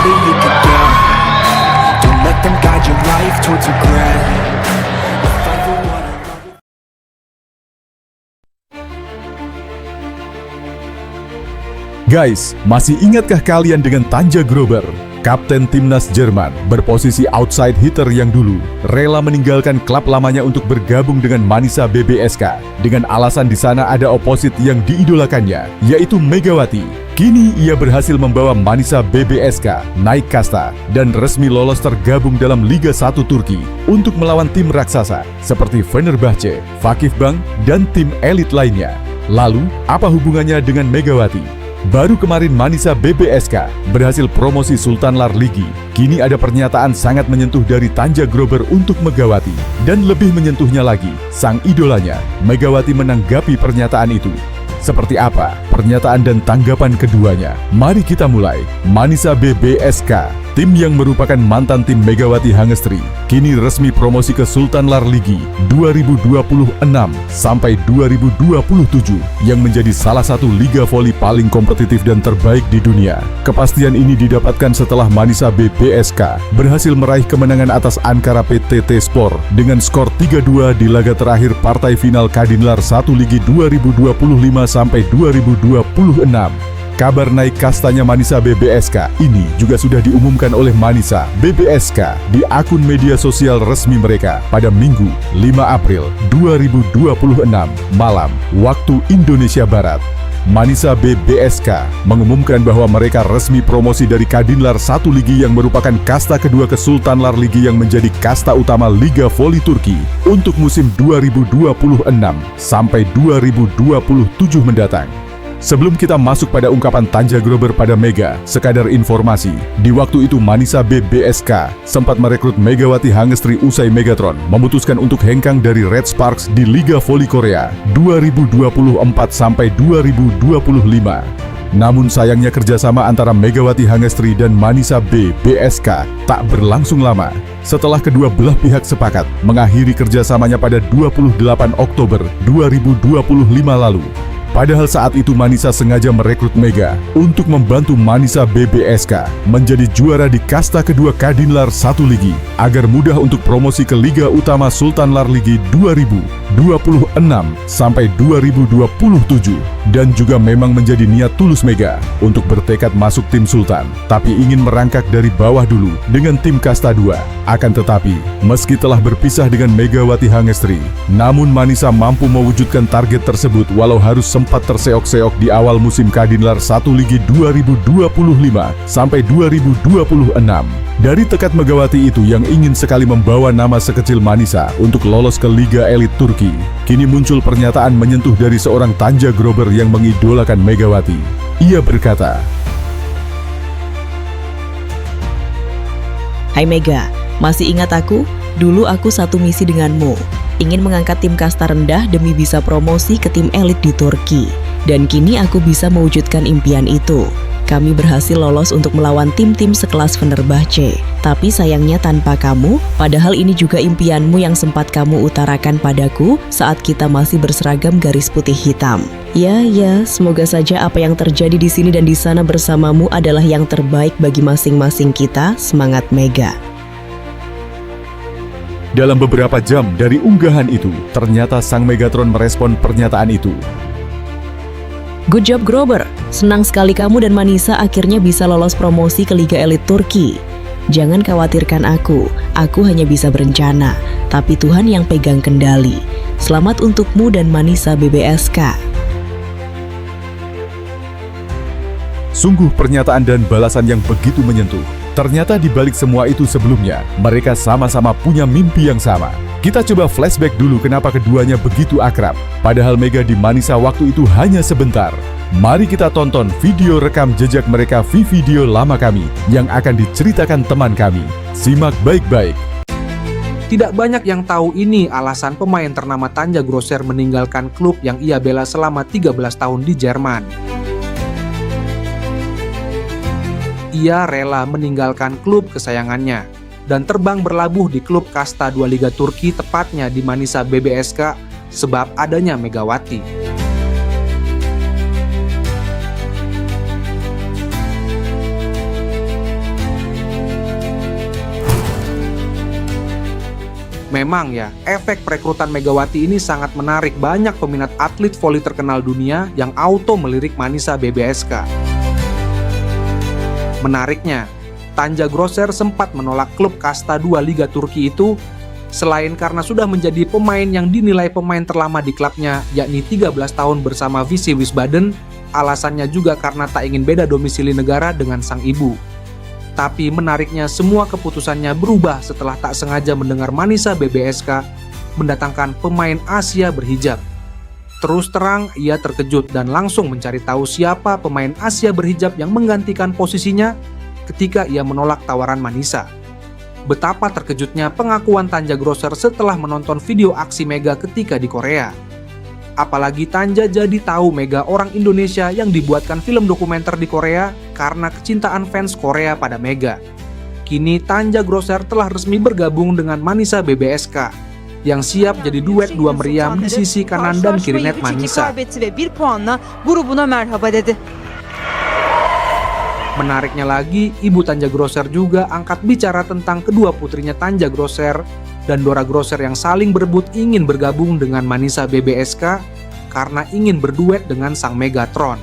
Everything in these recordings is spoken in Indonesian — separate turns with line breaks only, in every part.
farther you could go. Don't let them guide your life towards regret. If ever wanna
Guys, masih ingatkah kalian dengan Tanja Grober? Kapten timnas Jerman, berposisi outside hitter yang dulu, rela meninggalkan klub lamanya untuk bergabung dengan Manisa BBSK. Dengan alasan di sana ada oposit yang diidolakannya, yaitu Megawati. Kini ia berhasil membawa Manisa BBSK naik kasta dan resmi lolos tergabung dalam Liga 1 Turki untuk melawan tim raksasa seperti Fenerbahce, Vakifbank, dan tim elit lainnya. Lalu, apa hubungannya dengan Megawati? Baru kemarin Manisa BBSK berhasil promosi Sultanlar Ligi. Kini ada pernyataan sangat menyentuh dari Tanja Grober untuk Megawati. Dan lebih menyentuhnya lagi, sang idolanya, Megawati menanggapi pernyataan itu. Seperti apa pernyataan dan tanggapan keduanya? Mari kita mulai. Manisa BBSK, tim yang merupakan mantan tim Megawati Hangestri, kini resmi promosi ke Sultanlar Ligi 2026 sampai 2027 yang menjadi salah satu liga voli paling kompetitif dan terbaik di dunia. Kepastian ini didapatkan setelah Manisa BBSK berhasil meraih kemenangan atas Ankara PTT Sport dengan skor 3-2 di laga terakhir partai final Kadinlar 1 Ligi 2025 sampai 2026. Kabar naik kastanya Manisa BBSK ini juga sudah diumumkan oleh Manisa BBSK di akun media sosial resmi mereka pada Minggu 5 April 2026 malam waktu Indonesia Barat. Manisa BBSK mengumumkan bahwa mereka resmi promosi dari Kadinlar 1 Ligi yang merupakan kasta kedua ke Sultanlar Ligi yang menjadi kasta utama Liga Voli Turki untuk musim 2026 sampai 2027 mendatang. Sebelum kita masuk pada ungkapan Tanja Grober pada Mega, sekadar informasi, di waktu itu Manisa BBSK sempat merekrut Megawati Hangestri usai Megatron memutuskan untuk hengkang dari Red Sparks di Liga Voli Korea 2024 sampai 2025. Namun sayangnya kerjasama antara Megawati Hangestri dan Manisa BBSK tak berlangsung lama. Setelah kedua belah pihak sepakat mengakhiri kerjasamanya pada 28 Oktober 2025 lalu. Padahal saat itu Manisa sengaja merekrut Mega untuk membantu Manisa BBSK menjadi juara di kasta kedua Kadinlar 1 Ligi agar mudah untuk promosi ke Liga Utama Sultanlar Ligi 2026 sampai 2027. Dan juga memang menjadi niat tulus Mega untuk bertekad masuk tim Sultan, tapi ingin merangkak dari bawah dulu dengan tim kasta 2. Akan tetapi, meski telah berpisah dengan Megawati Hangestri, namun Manisa mampu mewujudkan target tersebut walau harus sempat terseok-seok di awal musim Kadinlar 1 Ligi 2025 sampai 2026. Dari tekad Megawati itu yang ingin sekali membawa nama sekecil Manisa untuk lolos ke Liga Elit Turki, kini muncul pernyataan menyentuh dari seorang Tanja Grober yang mengidolakan Megawati. Ia berkata,
Hai Mega, masih ingat aku? Dulu aku satu misi denganmu, ingin mengangkat tim kasta rendah demi bisa promosi ke tim elit di Turki. Dan kini aku bisa mewujudkan impian itu. Kami berhasil lolos untuk melawan tim-tim sekelas Fenerbahce. Tapi sayangnya tanpa kamu, padahal ini juga impianmu yang sempat kamu utarakan padaku saat kita masih berseragam garis putih hitam. Ya, semoga saja apa yang terjadi di sini dan di sana bersamamu adalah yang terbaik bagi masing-masing kita. Semangat Mega.
dalam beberapa jam dari unggahan itu, ternyata sang Megatron merespon pernyataan itu.
Good job Grober, senang sekali kamu dan Manisa akhirnya bisa lolos promosi ke Liga Elit Turki. Jangan khawatirkan aku hanya bisa berencana, tapi Tuhan yang pegang kendali. Selamat untukmu dan Manisa BBSK.
Sungguh pernyataan dan balasan yang begitu menyentuh. Ternyata di balik semua itu sebelumnya, mereka sama-sama punya mimpi yang sama. Kita coba flashback dulu kenapa keduanya begitu akrab. Padahal Mega di Manisa waktu itu hanya sebentar. Mari kita tonton video rekam jejak mereka di video lama kami yang akan diceritakan teman kami. Simak baik-baik.
Tidak banyak yang tahu ini alasan pemain ternama Tanja Grober meninggalkan klub yang ia bela selama 13 tahun di Jerman. Ia rela meninggalkan klub kesayangannya dan terbang berlabuh di klub kasta 2 Liga Turki, tepatnya di Manisa BBSK, sebab adanya Megawati. Memang ya, efek perekrutan Megawati ini sangat menarik banyak peminat atlet voli terkenal dunia yang auto melirik Manisa BBSK. Menariknya, Tanja Grosser sempat menolak klub kasta 2 Liga Turki itu selain karena sudah menjadi pemain yang dinilai pemain terlama di klubnya, yakni 13 tahun bersama VC Wiesbaden, alasannya juga karena tak ingin beda domisili negara dengan sang ibu. Tapi menariknya semua keputusannya berubah setelah tak sengaja mendengar Manisa BBSK mendatangkan pemain Asia berhijab. Terus terang ia terkejut dan langsung mencari tahu siapa pemain Asia berhijab yang menggantikan posisinya ketika ia menolak tawaran Manisa. Betapa terkejutnya pengakuan Tanja Grosser setelah menonton video aksi Mega ketika di Korea. Apalagi Tanja jadi tahu Mega orang Indonesia yang dibuatkan film dokumenter di Korea karena kecintaan fans Korea pada Mega. Kini Tanja Grosser telah resmi bergabung dengan Manisa BBSK yang siap jadi duet dua meriam di sisi kanan dan kiri net Manisa. Menariknya lagi, Ibu Tanja Grosser juga angkat bicara tentang kedua putrinya Tanja Grosser dan Dora Grosser yang saling berebut ingin bergabung dengan Manisa BBSK karena ingin berduet dengan sang Megatron.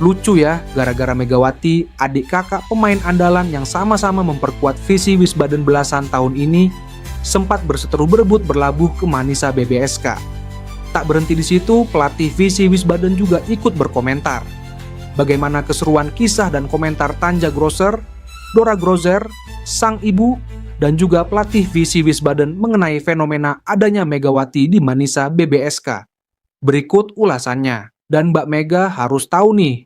Lucu ya, gara-gara Megawati, adik kakak pemain andalan yang sama-sama memperkuat visi Wiesbaden belasan tahun ini, sempat berseteru berebut berlabuh ke Manisa BBSK. Tak berhenti di situ, pelatih visi Wiesbaden juga ikut berkomentar. Bagaimana keseruan kisah dan komentar Tanja Grosser, Dora Grosser, sang ibu, dan juga pelatih visi Wiesbaden mengenai fenomena adanya Megawati di Manisa BBSK. Berikut ulasannya, dan Mbak Mega harus tahu nih.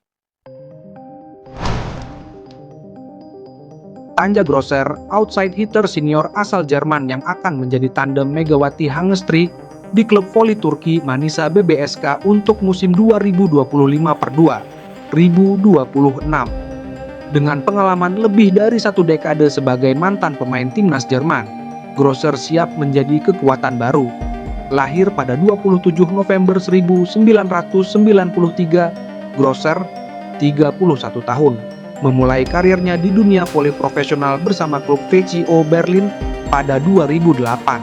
Tanja Grosser, outside hitter senior asal Jerman yang akan menjadi tandem Megawati Hangestri di klub voli Turki Manisa BBSK untuk musim 2025/2026. Dengan pengalaman lebih dari 1 dekade sebagai mantan pemain timnas Jerman, Grosser siap menjadi kekuatan baru. Lahir pada 27 November 1993, Grosser 31 tahun. Memulai karirnya di dunia voli profesional bersama klub VCO Berlin pada 2008.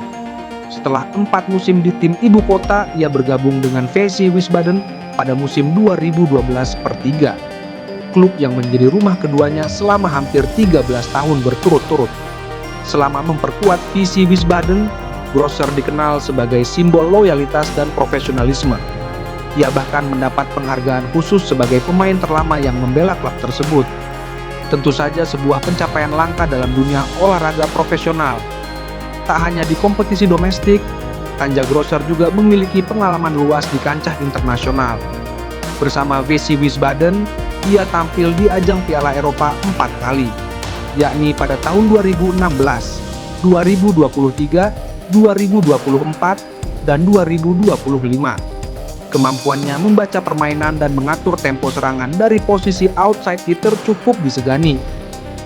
Setelah 4 musim di tim ibu kota, ia bergabung dengan VC Wiesbaden pada musim 2012/3. Klub yang menjadi rumah keduanya selama hampir 13 tahun berturut-turut. Selama memperkuat visi Wiesbaden, Grosser dikenal sebagai simbol loyalitas dan profesionalisme. Ia bahkan mendapat penghargaan khusus sebagai pemain terlama yang membela klub tersebut. Tentu saja sebuah pencapaian langka dalam dunia olahraga profesional. Tak hanya di kompetisi domestik, Tanja Grosser juga memiliki pengalaman luas di kancah internasional. Bersama VC Wiesbaden, ia tampil di ajang Piala Eropa 4 kali, yakni pada tahun 2016, 2023, 2024, dan 2025. Kemampuannya membaca permainan dan mengatur tempo serangan dari posisi outside hitter cukup disegani.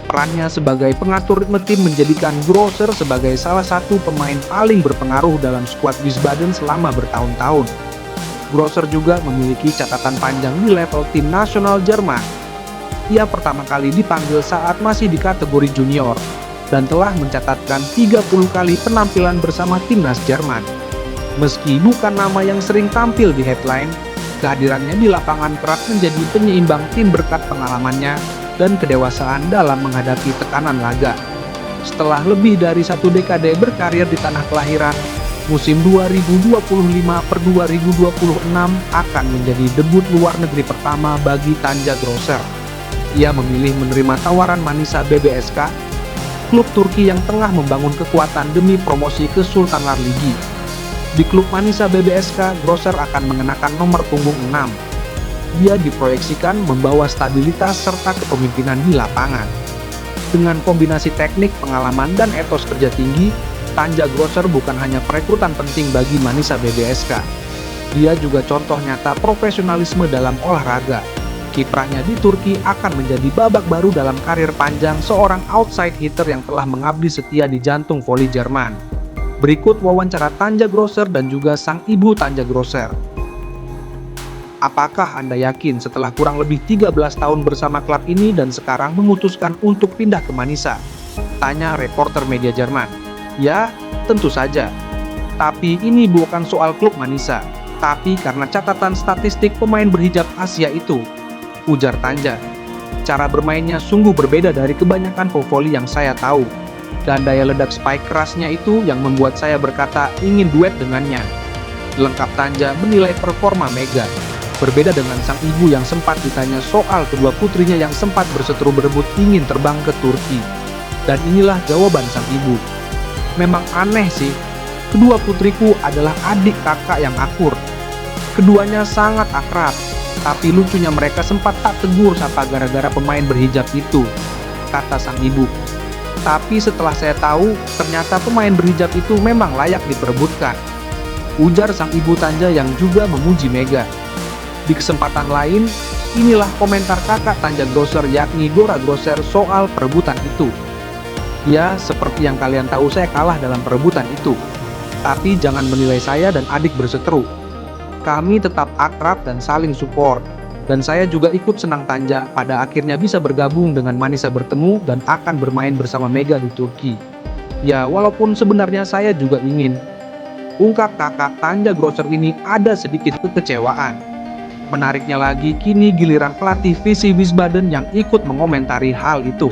Perannya sebagai pengatur ritme tim menjadikan Grosser sebagai salah satu pemain paling berpengaruh dalam skuad Wiesbaden selama bertahun-tahun. Grosser juga memiliki catatan panjang di level tim nasional Jerman. Ia pertama kali dipanggil saat masih di kategori junior dan telah mencatatkan 30 kali penampilan bersama timnas Jerman. Meski bukan nama yang sering tampil di headline, kehadirannya di lapangan kerap menjadi penyeimbang tim berkat pengalamannya dan kedewasaan dalam menghadapi tekanan laga. Setelah lebih dari 1 dekade berkarir di tanah kelahiran, musim 2025/2026 akan menjadi debut luar negeri pertama bagi Tanja Grosser. Ia memilih menerima tawaran Manisa BBSK, klub Turki yang tengah membangun kekuatan demi promosi ke Sultanlar Ligi. Di klub Manisa BBSK, Grosser akan mengenakan nomor punggung 6. Dia diproyeksikan membawa stabilitas serta kepemimpinan di lapangan. Dengan kombinasi teknik, pengalaman, dan etos kerja tinggi, Tanja Grosser bukan hanya perekrutan penting bagi Manisa BBSK. Dia juga contoh nyata profesionalisme dalam olahraga. Kiprahnya di Turki akan menjadi babak baru dalam karir panjang seorang outside hitter yang telah mengabdi setia di jantung voli Jerman. Berikut wawancara Tanja Grosser dan juga sang ibu Tanja Grosser. Apakah Anda yakin setelah kurang lebih 13 tahun bersama klub ini dan sekarang memutuskan untuk pindah ke Manisa? Tanya reporter media Jerman. Ya, tentu saja. Tapi ini bukan soal klub Manisa, tapi karena catatan statistik pemain berhijab Asia itu, ujar Tanja. Cara bermainnya sungguh berbeda dari kebanyakan pevoli yang saya tahu. Dan daya ledak spike kerasnya itu yang membuat saya berkata ingin duet dengannya. Lengkap Tanja menilai performa Mega. Berbeda dengan sang ibu yang sempat ditanya soal kedua putrinya yang sempat berseteru berebut ingin terbang ke Turki. Dan inilah jawaban sang ibu. Memang aneh sih, kedua putriku adalah adik kakak yang akur. Keduanya sangat akrab, tapi lucunya mereka sempat tak tegur sapa gara-gara pemain berhijab itu, kata sang ibu. Tapi setelah saya tahu, ternyata pemain berhijab itu memang layak diperebutkan, ujar sang ibu Tanja yang juga memuji Mega. Di kesempatan lain, inilah komentar kakak Tanja Grosser yakni Dora Grosser soal perebutan itu. Ya, seperti yang kalian tahu saya kalah dalam perebutan itu. Tapi jangan menilai saya dan adik berseteru. Kami tetap akrab dan saling support. Dan saya juga ikut senang Tanja pada akhirnya bisa bergabung dengan Manisa bertemu dan akan bermain bersama Mega di Turki. Ya, walaupun sebenarnya saya juga ingin. Ungkap kakak Tanja Grosser ini ada sedikit kekecewaan. Menariknya lagi, kini giliran pelatih VC Wiesbaden yang ikut mengomentari hal itu.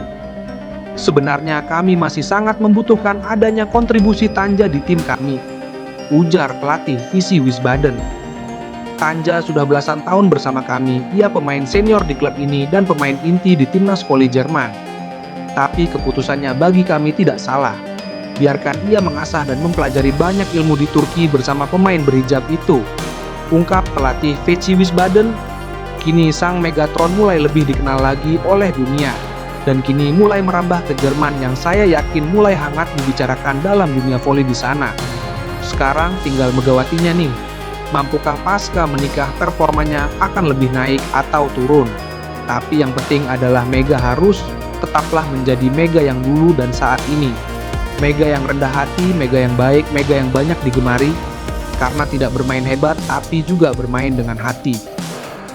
Sebenarnya kami masih sangat membutuhkan adanya kontribusi Tanja di tim kami, ujar pelatih VC Wiesbaden. Tanja sudah belasan tahun bersama kami, ia pemain senior di klub ini dan pemain inti di timnas voli Jerman. Tapi keputusannya bagi kami tidak salah. Biarkan ia mengasah dan mempelajari banyak ilmu di Turki bersama pemain berhijab itu, ungkap pelatih VC Wiesbaden. Kini sang Megatron mulai lebih dikenal lagi oleh dunia, dan kini mulai merambah ke Jerman yang saya yakin mulai hangat dibicarakan dalam dunia voli di sana. Sekarang tinggal Megawatinya nih. Mampukah pasca menikah performanya akan lebih naik atau turun? Tapi yang penting adalah Mega harus tetaplah menjadi Mega yang dulu dan saat ini. Mega yang rendah hati, Mega yang baik, Mega yang banyak digemari. Karena tidak bermain hebat tapi juga bermain dengan hati.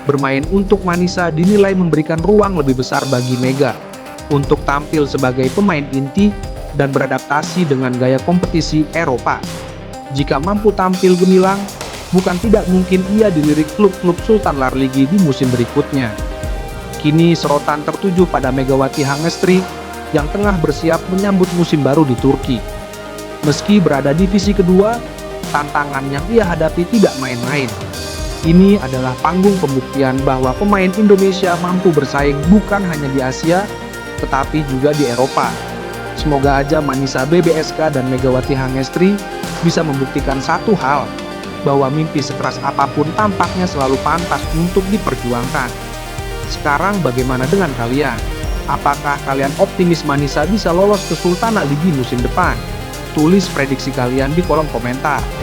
Bermain untuk Manisa dinilai memberikan ruang lebih besar bagi Mega untuk tampil sebagai pemain inti dan beradaptasi dengan gaya kompetisi Eropa. Jika mampu tampil gemilang, bukan tidak mungkin ia dilirik klub-klub Sultan Larligi di musim berikutnya. Kini sorotan tertuju pada Megawati Hangestri yang tengah bersiap menyambut musim baru di Turki. Meski berada di divisi kedua, tantangan yang ia hadapi tidak main-main. Ini adalah panggung pembuktian bahwa pemain Indonesia mampu bersaing bukan hanya di Asia, tetapi juga di Eropa. Semoga aja Manisa BBSK dan Megawati Hangestri bisa membuktikan satu hal, bahwa mimpi sekeras apapun tampaknya selalu pantas untuk diperjuangkan. Sekarang bagaimana dengan kalian? Apakah kalian optimis Manisa bisa lolos ke Sultan Ligi musim depan? Tulis prediksi kalian di kolom komentar.